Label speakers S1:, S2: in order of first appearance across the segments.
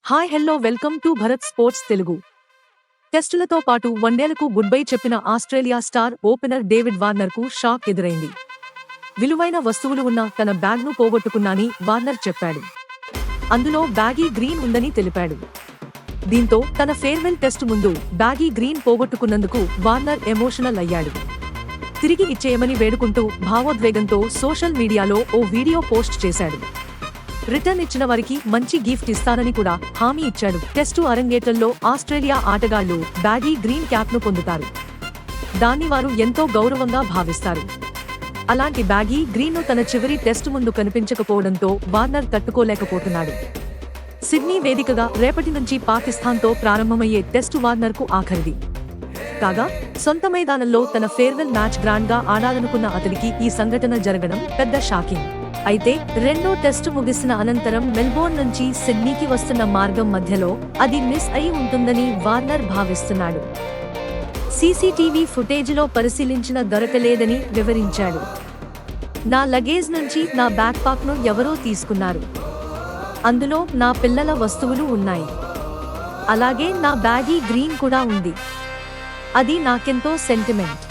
S1: Hi hello welcome to Bharat sports Telugu. టెస్టులతో పాటు వన్డేలకు గుడ్ బై చెప్పిన ఆస్ట్రేలియా స్టార్ ఓపెనర్ డేవిడ్ వార్నర్కు షాక్ ఎదురైంది. విలువైన వస్తువులు ఉన్న తన బ్యాగ్ను పోగొట్టుకున్నాని వార్నర్ చెప్పాడు. అందులో బ్యాగీ గ్రీన్ ఉందని తెలిపాడు. దీంతో తన ఫేర్వెల్ టెస్టు ముందు బ్యాగీ గ్రీన్ పోగొట్టుకున్నందుకు వార్నర్ ఎమోషనల్ అయ్యాడు. తిరిగి ఇచ్చేయమని వేడుకుంటూ భావోద్వేగంతో సోషల్ మీడియాలో ఓ వీడియో పోస్ట్ చేశాడు. రిటర్న్ ఇచ్చిన వారికి మంచి గిఫ్ట్ ఇస్తానని కూడా హామీ ఇచ్చాడు. టెస్టు అరంగేట్రంలో ఆస్ట్రేలియా ఆటగాళ్లు బ్యాగీ గ్రీన్ క్యాప్ను పొందుతారు. దాన్ని వారు ఎంతో గౌరవంగా భావిస్తారు. అలాంటి బ్యాగీ గ్రీన్ను తన చివరి టెస్టు ముందు కనిపించకపోవడంతో వార్నర్ తట్టుకోలేకపోతున్నాడు. సిడ్నీ వేదికగా రేపటి నుంచి పాకిస్తాన్తో ప్రారంభమయ్యే టెస్టు వార్నర్కు ఆఖరిది. కాగా సొంత మైదానంలో తన ఫేర్వెల్ మ్యాచ్ గ్రాండ్గా ఆడాలనుకున్న అతనికి ఈ సంఘటన జరగడం పెద్ద షాకింగ్. అయితే రెండో టెస్టు ముగిసిన అనంతరం మెల్బోర్న్ నుంచి సిడ్నీకి వస్తున్న మార్గం మధ్యలో అది మిస్ అయి ఉంటుందని వార్నర్ భావిస్తున్నాడు. సీసీటీవీ ఫుటేజ్లో పరిశీలించిన దొరకలేదని వివరించాడు. నా లగేజ్ నుంచి నా బ్యాక్ పాక్ను ఎవరో తీసుకున్నారు. అందులో నా పిల్లల వస్తువులు ఉన్నాయి. అలాగే నా బ్యాగీ గ్రీన్ కూడా ఉంది. అది నాకెంతో సెంటిమెంట్.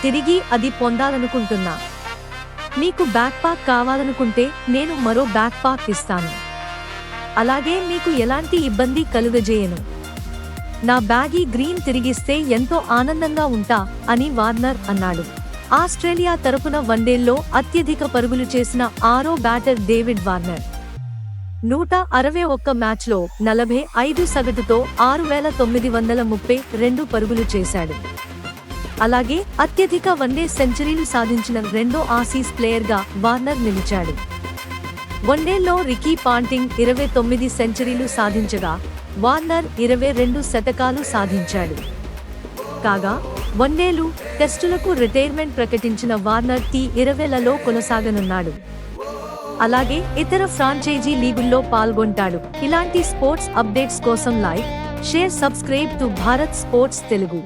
S1: తిరిగి అది పొందాలనుకుంటున్నా. మీకు బ్యాక్ పాక్ కావాలనుకుంటే నేను మరో బ్యాక్ పాక్ ఇస్తాను. అలాగే మీకు ఎలాంటి ఇబ్బంది కలుగజేయను. నా బ్యాగీ గ్రీన్ తిరిగిస్తే ఎంతో ఆనందంగా ఉంటా అని వార్నర్ అన్నాడు. ఆస్ట్రేలియా తరపున వన్డేల్లో అత్యధిక పరుగులు చేసిన ఆరో బ్యాటర్ డేవిడ్ వార్నర్ 161 మ్యాచ్లో 45 సగటుతో 6,932 పరుగులు చేశాడు. అలాగే అత్యధిక వన్డే సెంచరీలు సాధించిన రెండో ఆసీస్ ప్లేయర్గా వార్నర్ నిలిచాడు. వన్డేల్లో రికీ పాంటింగ్ 29 సెంచరీలు సాధించగా వార్నర్ 22 శతకాలు సాధించాడు. కాగా వన్డేలు, టెస్టులకు రిటైర్మెంట్ ప్రకటించిన వార్నర్ T20లలో కొనసాగనున్నాడు. అలాగే ఇతర ఫ్రాంచైజీ లీగుల్లో పాల్గొంటాడు. ఇలాంటి స్పోర్ట్స్ అప్డేట్స్ కోసం like, share, subscribe to Bharat sports Telugu.